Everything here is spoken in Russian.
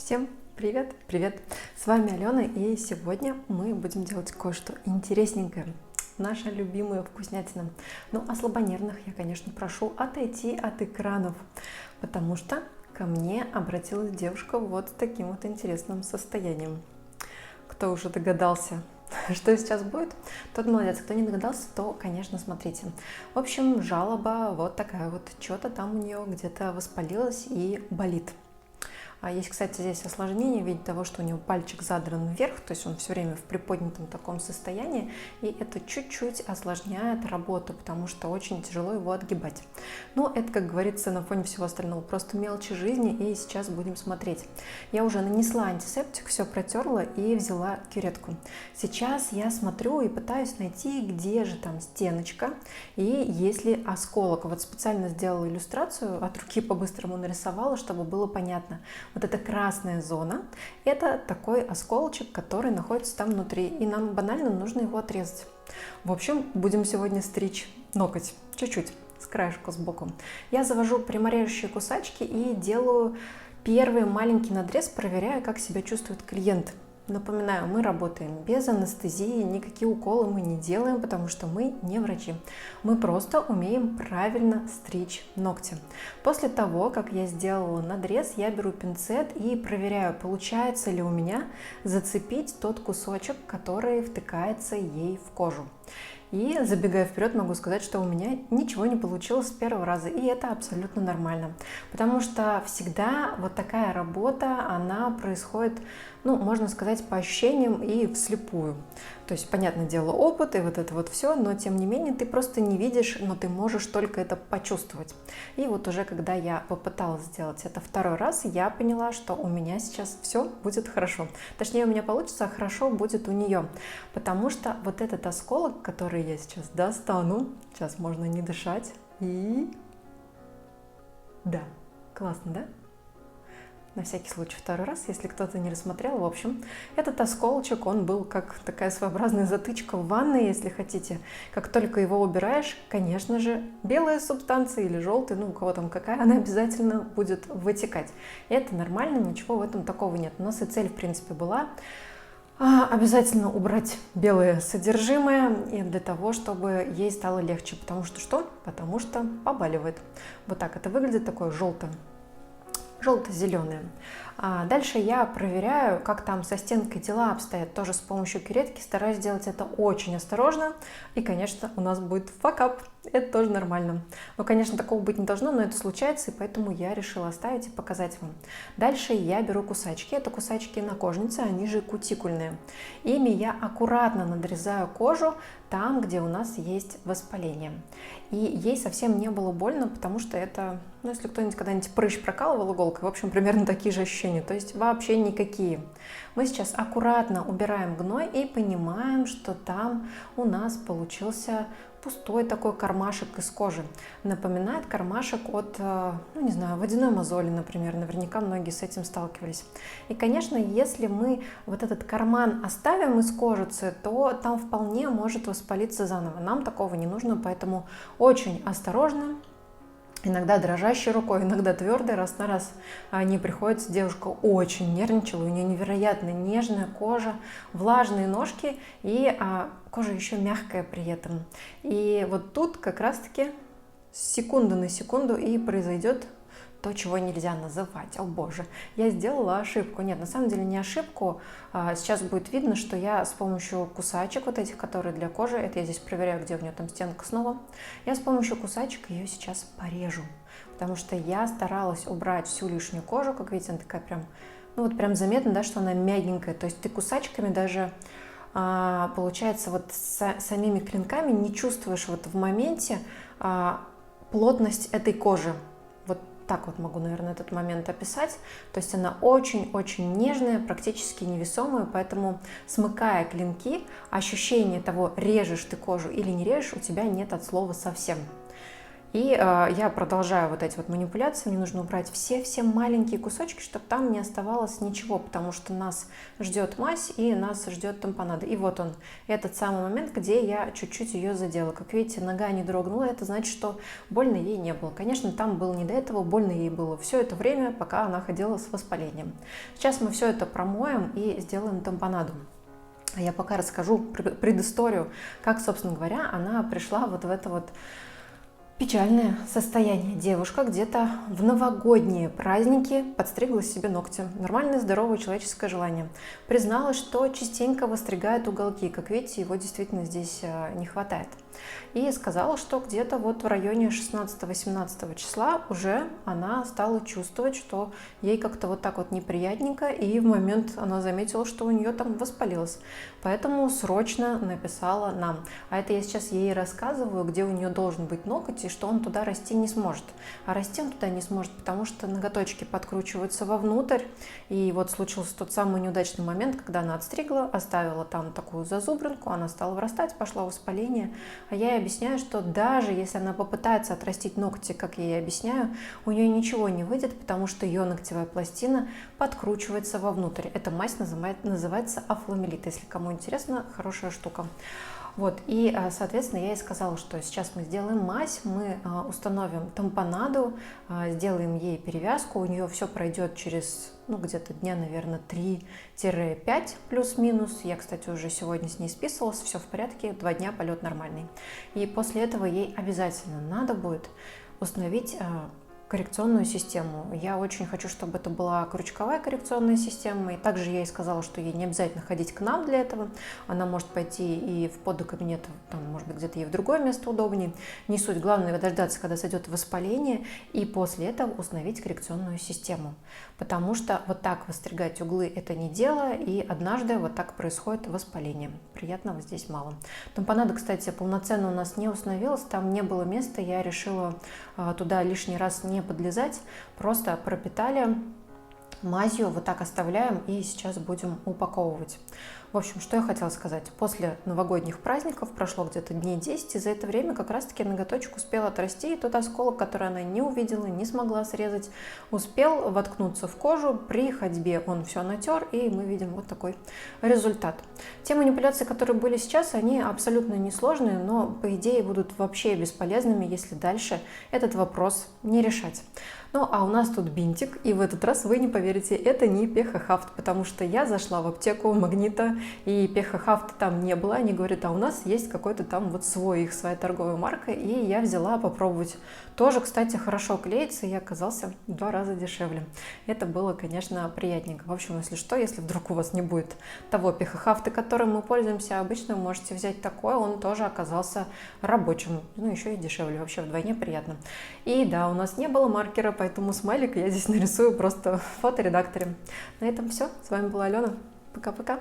Всем привет! Привет! С вами Алена, и сегодня мы будем делать кое-что интересненькое. Наша любимая вкуснятина. Ну, а слабонервных я, конечно, прошу отойти от экранов, потому что ко мне обратилась девушка вот с таким вот интересным состоянием. Кто уже догадался, что сейчас будет, тот молодец. Кто не догадался, то, конечно, смотрите. В общем, жалоба вот такая вот. Что-то там у нее где-то воспалилось и болит. Есть, кстати, здесь осложнение в виде того, что у него пальчик задран вверх, то есть он все время в приподнятом таком состоянии, и это чуть-чуть осложняет работу, потому что очень тяжело его отгибать. Но это, как говорится, на фоне всего остального просто мелочи жизни, и сейчас будем смотреть. Я уже нанесла антисептик, все протерла и взяла кюретку. Сейчас я смотрю и пытаюсь найти, где же там стеночка, и есть ли осколок. Вот специально сделала иллюстрацию, от руки по-быстрому нарисовала, чтобы было понятно. Вот эта красная зона – это такой осколочек, который находится там внутри, и нам банально нужно его отрезать. В общем, будем сегодня стричь ноготь, чуть-чуть, с краешку сбоку. Я завожу пряморежущие кусачки и делаю первый маленький надрез, проверяя, как себя чувствует клиент. Напоминаю, мы работаем без анестезии, никакие уколы мы не делаем, потому что мы не врачи. Мы просто умеем правильно стричь ногти. После того, как я сделала надрез, я беру пинцет и проверяю, получается ли у меня зацепить тот кусочек, который втыкается ей в кожу. И, забегая вперед, могу сказать, что у меня ничего не получилось с первого раза, и это абсолютно нормально, потому что всегда вот такая работа, она происходит, ну, можно сказать, по ощущениям и вслепую. То есть, понятное дело, опыт и вот это вот все, но тем не менее ты просто не видишь, но ты можешь только это почувствовать. И вот уже когда я попыталась сделать это второй раз, я поняла, что у меня сейчас все будет хорошо. Точнее, у меня получится, а хорошо будет у нее, потому что вот этот осколок, который я сейчас достану, сейчас можно не дышать, и да, классно, да? На всякий случай второй раз, если кто-то не рассмотрел. В общем, этот осколочек, он был как такая своеобразная затычка в ванной, если хотите. Как только его убираешь, конечно же, белая субстанция или желтая, ну у кого там какая, она обязательно будет вытекать. И это нормально, ничего в этом такого нет. У нас и цель, в принципе, была обязательно убрать белое содержимое и для того, чтобы ей стало легче. Потому что что? Потому что побаливает. Вот так это выглядит, такое желто-зеленые. Дальше я проверяю, как там со стенкой дела обстоят, тоже с помощью кюретки, стараюсь делать это очень осторожно, и, конечно, у нас будет факап, это тоже нормально. Но, конечно, такого быть не должно, но это случается, и поэтому я решила оставить и показать вам. Дальше я беру кусачки, это кусачки накожницы, они же кутикульные. Ими я аккуратно надрезаю кожу там, где у нас есть воспаление. И ей совсем не было больно, потому что это, ну, если кто-нибудь когда-нибудь прыщ прокалывал иголкой, в общем, примерно такие же ощущения, то есть вообще никакие. Мы сейчас аккуратно убираем гной и понимаем, что там у нас получился пустой такой кармашек из кожи. Напоминает кармашек от, ну не знаю, водяной мозоли, например. Наверняка многие с этим сталкивались. И, конечно, если мы вот этот карман оставим из кожицы, то там вполне может воспалиться заново. Нам такого не нужно, поэтому очень осторожно. Иногда дрожащей рукой, иногда твердой, раз на раз не приходится. Девушка очень нервничала, у нее невероятно нежная кожа, влажные ножки и кожа еще мягкая при этом. И вот тут как раз-таки с секунды на секунду и произойдет то, чего нельзя называть. О боже, я сделала ошибку. Нет, на самом деле не ошибку. Сейчас будет видно, что я с помощью кусачек, вот этих, которые для кожи, это я здесь проверяю, где у нее там стенка снова, я с помощью кусачек ее сейчас порежу. Потому что я старалась убрать всю лишнюю кожу, как видите, она такая прям, ну вот прям заметно, да, что она мягенькая. То есть ты кусачками даже, получается, вот самими клинками не чувствуешь вот в моменте плотность этой кожи. Так вот могу, наверное, этот момент описать. То есть она очень-очень нежная, практически невесомая, поэтому, смыкая клинки, ощущение того, режешь ты кожу или не режешь, у тебя нет от слова совсем. И я продолжаю вот эти вот манипуляции, мне нужно убрать все маленькие кусочки, чтобы там не оставалось ничего, потому что нас ждет мазь и нас ждет тампонада. И вот он, этот самый момент, где я чуть-чуть ее задела. Как видите, нога не дрогнула, это значит, что больно ей не было. Конечно, там было не до этого, больно ей было все это время, пока она ходила с воспалением. Сейчас мы все это промоем и сделаем тампонаду. Я пока расскажу предысторию, как, собственно говоря, она пришла вот в это вот печальное состояние. Девушка где-то в новогодние праздники подстригла себе ногти. Нормальное, здоровое человеческое желание. Призналась, что частенько востригает уголки. Как видите, его действительно здесь не хватает. И сказала, что где-то вот в районе 16-18 числа уже она стала чувствовать, что ей как-то вот так вот неприятненько, и в момент она заметила, что у нее там воспалилось. Поэтому срочно написала нам. А это я сейчас ей рассказываю, где у нее должен быть ноготь, и что он туда расти не сможет. А расти он туда не сможет, потому что ноготочки подкручиваются вовнутрь. И вот случился тот самый неудачный момент, когда она отстригла, оставила там такую зазубринку, она стала вырастать, пошло воспаление. А я ей объясняю, что даже если она попытается отрастить ногти, как я ей объясняю, у нее ничего не выйдет, потому что ее ногтевая пластина подкручивается вовнутрь. Эта мазь называется афломелит. Если кому интересно, хорошая штука. Вот, и, соответственно, я ей сказала, что сейчас мы сделаем мазь, мы установим тампонаду, сделаем ей перевязку, у нее все пройдет через, где-то дня, наверное, 3-5 плюс-минус. Я, кстати, уже сегодня с ней списывалась, все в порядке, 2 дня полет нормальный. И после этого ей обязательно надо будет установить коррекционную систему. Я очень хочу, чтобы это была крючковая коррекционная система. И также я ей сказала, что ей не обязательно ходить к нам для этого. Она может пойти и в подкабинет, там, может быть, где-то ей в другое место удобнее. Не суть. Главное дождаться, когда сойдет воспаление, и после этого установить коррекционную систему. Потому что вот так выстригать углы – это не дело, и однажды вот так происходит воспаление. Приятного здесь мало. Тампонада, кстати, полноценно у нас не установилась, там не было места, я решила туда лишний раз не подлезать, просто пропитали мазью, вот так оставляем и сейчас будем упаковывать. В общем, что я хотела сказать. После новогодних праздников прошло где-то дней 10, и за это время как раз-таки ноготочек успел отрасти, и тот осколок, который она не увидела, не смогла срезать, успел воткнуться в кожу. При ходьбе он все натер, и мы видим вот такой результат. Те манипуляции, которые были сейчас, они абсолютно несложные, но по идее будут вообще бесполезными, если дальше этот вопрос не решать. Ну, а у нас тут бинтик, и в этот раз вы не поверите, это не Пехохавт, потому что я зашла в аптеку Магнита, и Пехохавта там не было. Они говорят, а у нас есть какой-то там вот своя торговая марка, и я взяла попробовать. Тоже, кстати, хорошо клеится, и оказался в 2 раза дешевле. Это было, конечно, приятненько. В общем, если что, если вдруг у вас не будет того Пехохавта, которым мы пользуемся обычно, можете взять такой, он тоже оказался рабочим, еще и дешевле, вообще вдвойне приятно. И да, у нас не было маркера, поэтому смайлик я здесь нарисую просто в фоторедакторе. На этом все. С вами была Алена. Пока-пока.